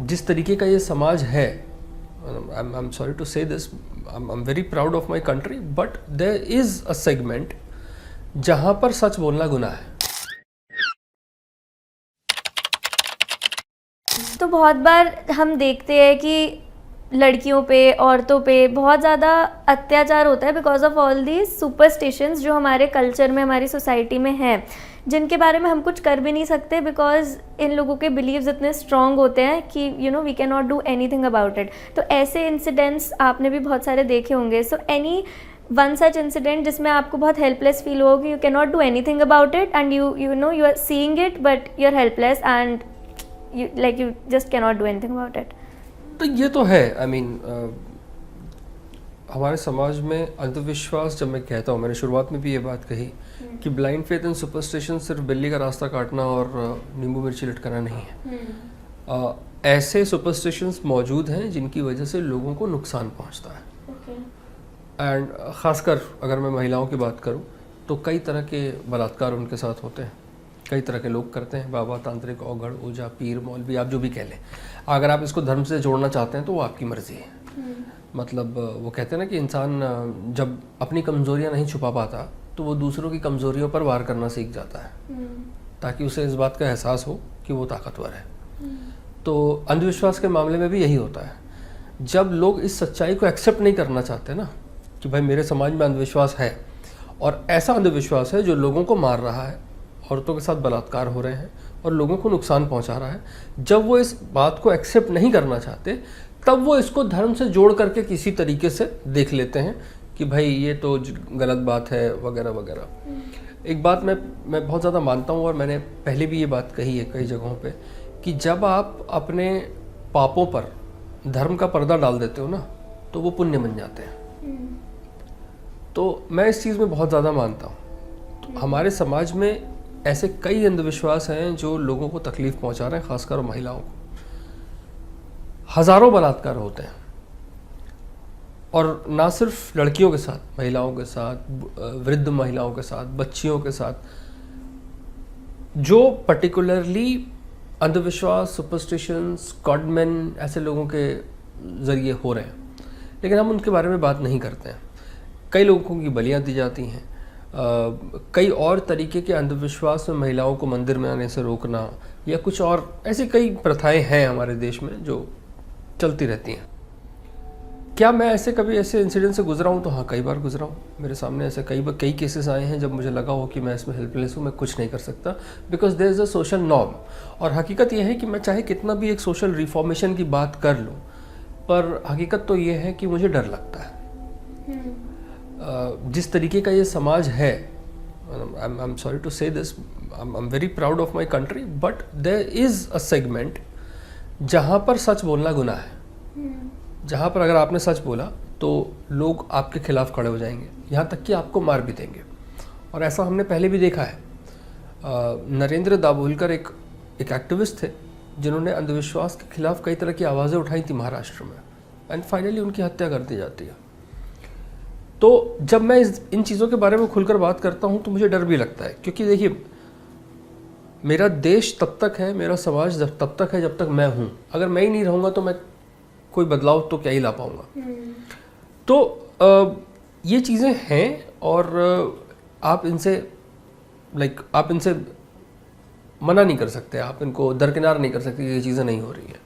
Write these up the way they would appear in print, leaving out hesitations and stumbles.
जिस तरीके का ये समाज है, I am sorry to say this, I am very proud of my country, but there is a segment जहाँ पर सच बोलना गुनाह है। तो बहुत बार हम देखते हैं कि लड़कियों पे, औरतों पे बहुत ज़्यादा अत्याचार होता है because of all the superstitions जो हमारे कल्चर में, हमारी सोसाइटी में हैं, जिनके बारे में हम कुछ कर भी नहीं सकते बिकॉज इन लोगों के बिलीव्स इतने स्ट्रॉन्ग होते हैं कि we can not do anything about it. तो ऐसे इंसिडेंट्स आपने भी बहुत सारे देखे होंगे। So any one such incident जिसमें आपको बहुत हेल्पलेस फील हो कि you can not do anything about it and you are seeing it but you are helpless and you just cannot do anything about it। तो ये तो है, I mean हमारे समाज में अंधविश्वास, जब मैं कहता हूँ, मैंने शुरुआत में भी ये बात कही कि ब्लाइंड फेथ एंड सुपरस्टिशन सिर्फ बिल्ली का रास्ता काटना और नींबू मिर्ची लटकाना नहीं है। ऐसे सुपरस्टिशंस मौजूद हैं जिनकी वजह से लोगों को नुकसान पहुँचता है। एंड ख़ासकर अगर मैं महिलाओं की बात करूँ तो कई तरह के बलात्कार उनके साथ होते हैं, कई तरह के लोग करते हैं, बाबा, तांत्रिक, औगड़, ओझा, पीर, मौलवी, आप जो भी कह लें। अगर आप इसको धर्म से जोड़ना चाहते हैं तो वो आपकी मर्ज़ी है। मतलब वो कहते हैं ना कि इंसान जब अपनी कमज़ोरियां नहीं छुपा पाता तो वो दूसरों की कमज़ोरियों पर वार करना सीख जाता है, ताकि उसे इस बात का एहसास हो कि वो ताकतवर है। तो अंधविश्वास के मामले में भी यही होता है। जब लोग इस सच्चाई को एक्सेप्ट नहीं करना चाहते ना कि भाई मेरे समाज में अंधविश्वास है, और ऐसा अंधविश्वास है जो लोगों को मार रहा है, औरतों के साथ बलात्कार हो रहे हैं और लोगों को नुकसान पहुंचा रहा है, जब वो इस बात को एक्सेप्ट नहीं करना चाहते तब वो इसको धर्म से जोड़ करके किसी तरीके से देख लेते हैं कि भाई ये तो गलत बात है वगैरह वगैरह। एक बात मैं बहुत ज़्यादा मानता हूँ, और मैंने पहले भी ये बात कही है कई जगहों पे, कि जब आप अपने पापों पर धर्म का पर्दा डाल देते हो ना तो वो पुण्य बन जाते हैं। तो मैं इस चीज़ में बहुत ज़्यादा मानता हूँ। तो हमारे समाज में ऐसे कई अंधविश्वास हैं जो लोगों को तकलीफ पहुंचा रहे हैं, खासकर महिलाओं को। हजारों बलात्कार होते हैं, और ना सिर्फ लड़कियों के साथ, महिलाओं के साथ, वृद्ध महिलाओं के साथ, बच्चियों के साथ, जो पर्टिकुलरली अंधविश्वास, सुपरस्टिशंस, गॉडमैन, ऐसे लोगों के ज़रिए हो रहे हैं। लेकिन हम उनके बारे में बात नहीं करते हैं। कई लोगों की बलियां दी जाती हैं। कई और तरीके के अंधविश्वास में महिलाओं को मंदिर में आने से रोकना, या कुछ और ऐसी कई प्रथाएं हैं हमारे देश में जो चलती रहती हैं। क्या मैं कभी ऐसे इंसिडेंट से गुजरा हूँ? तो हाँ, कई बार गुजरा हूँ। मेरे सामने ऐसे कई केसेस आए हैं जब मुझे लगा हो कि मैं इसमें हेल्पलेस हूँ, मैं कुछ नहीं कर सकता, because there is a social norm. और हकीकत यह है कि मैं चाहे कितना भी एक सोशल रिफॉर्मेशन की बात कर लूँ, पर हकीकत तो ये है कि मुझे डर लगता है। जिस तरीके का ये समाज है, I am sorry to say this, I am very proud of my country, but there is a segment जहाँ पर सच बोलना गुनाह है। जहाँ पर अगर आपने सच बोला तो लोग आपके खिलाफ खड़े हो जाएंगे, यहाँ तक कि आपको मार भी देंगे। और ऐसा हमने पहले भी देखा है। नरेंद्र दाभोलकर एक एक्टिविस्ट थे जिन्होंने अंधविश्वास के खिलाफ कई तरह की आवाज़ें उठाई थी महाराष्ट्र में, एंड फाइनली उनकी हत्या कर दी जाती है। तो जब मैं इन चीज़ों के बारे में खुलकर बात करता हूँ तो मुझे डर भी लगता है, क्योंकि देखिए, मेरा देश तब तक है, मेरा समाज तब तक है जब तक मैं हूँ। अगर मैं ही नहीं रहूँगा तो मैं कोई बदलाव तो क्या ही ला पाऊँगा। तो ये चीज़ें हैं, और आप इनसे मना नहीं कर सकते, आप इनको दरकिनार नहीं कर सकते, ये चीज़ें नहीं हो रही हैं।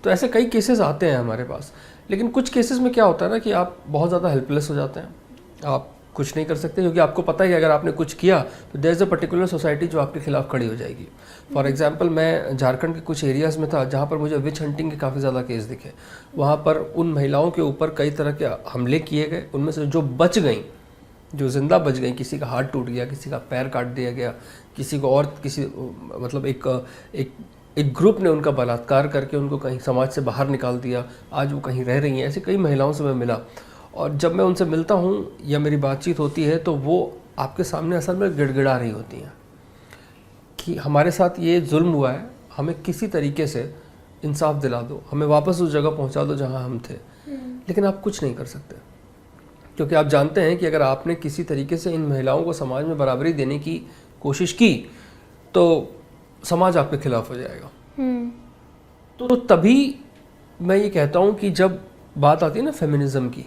तो ऐसे कई केसेस आते हैं हमारे पास। लेकिन कुछ केसेस में क्या होता है ना कि आप बहुत ज़्यादा हेल्पलेस हो जाते हैं, आप कुछ नहीं कर सकते, क्योंकि आपको पता है कि अगर आपने कुछ किया तो there is a particular society जो आपके खिलाफ खड़ी हो जाएगी। फॉर एग्जांपल, मैं झारखंड के कुछ एरियाज़ में था जहाँ पर मुझे विच हंटिंग के काफ़ी ज़्यादा केस दिखे। वहाँ पर उन महिलाओं के ऊपर कई तरह के हमले किए गए, उनमें से जो बच गई, जो जिंदा बच गई, किसी का हाथ टूट गया, किसी का पैर काट दिया गया, किसी को और मतलब एक ग्रुप ने उनका बलात्कार करके उनको कहीं समाज से बाहर निकाल दिया। आज वो कहीं रह रही हैं। ऐसे कई महिलाओं से मैं मिला, और जब मैं उनसे मिलता हूँ या मेरी बातचीत होती है तो वो आपके सामने असल में गिड़गिड़ा रही होती हैं कि हमारे साथ ये जुल्म हुआ है, हमें किसी तरीके से इंसाफ दिला दो, हमें वापस उस जगह पहुँचा दो जहाँ हम थे। लेकिन आप कुछ नहीं कर सकते, क्योंकि आप जानते हैं कि अगर आपने किसी तरीके से इन महिलाओं को समाज में बराबरी देने की कोशिश की तो समाज आपके खिलाफ हो जाएगा। तो तभी मैं ये कहता हूँ कि जब बात आती है ना फेमिनिज्म की,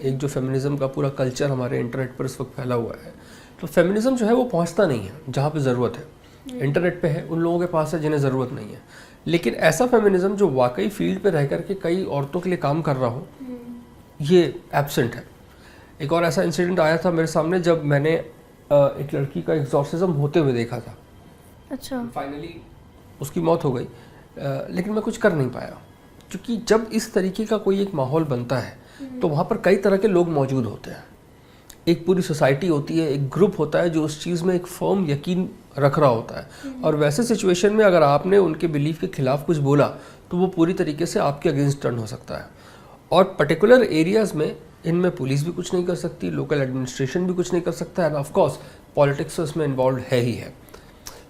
एक जो फेमिनिज्म का पूरा कल्चर हमारे इंटरनेट पर इस वक्त फैला हुआ है, तो फेमिनिज्म जो है वो पहुँचता नहीं है जहाँ पे ज़रूरत है। इंटरनेट पे है, उन लोगों के पास है जिन्हें ज़रूरत नहीं है। लेकिन ऐसा फेमिनिज्म जो वाकई फील्ड पे रह करके कई औरतों के लिए काम कर रहा हो, ये एब्सेंट है। एक और ऐसा इंसिडेंट आया था मेरे सामने जब मैंने एक लड़की का एग्जॉर्सिज्म होते हुए देखा था। अच्छा। फाइनली उसकी मौत हो गई, लेकिन मैं कुछ कर नहीं पाया, क्योंकि जब इस तरीके का कोई एक माहौल बनता है तो वहाँ पर कई तरह के लोग मौजूद होते हैं। एक पूरी सोसाइटी होती है, एक ग्रुप होता है जो उस चीज़ में एक फर्म यकीन रख रहा होता है, और वैसे सिचुएशन में अगर आपने उनके बिलीफ के खिलाफ कुछ बोला तो वो पूरी तरीके से आपके अगेंस्ट टर्न हो सकता है। और पर्टिकुलर एरियाज़ में इनमें पुलिस भी कुछ नहीं कर सकती, लोकल एडमिनिस्ट्रेशन भी कुछ नहीं कर सकता, एंड ऑफ कोर्स पॉलिटिक्स इसमें इन्वॉल्व है ही है।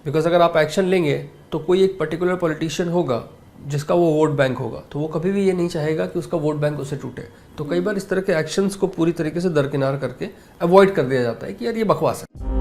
बिकॉज अगर आप एक्शन लेंगे तो कोई एक पर्टिकुलर पॉलिटिशियन होगा जिसका वो वोट बैंक होगा, तो वो कभी भी ये नहीं चाहेगा कि उसका वोट बैंक उसे टूटे। तो कई बार इस तरह के एक्शंस को पूरी तरीके से दरकिनार करके अवॉइड कर दिया जाता है कि यार ये बकवास है।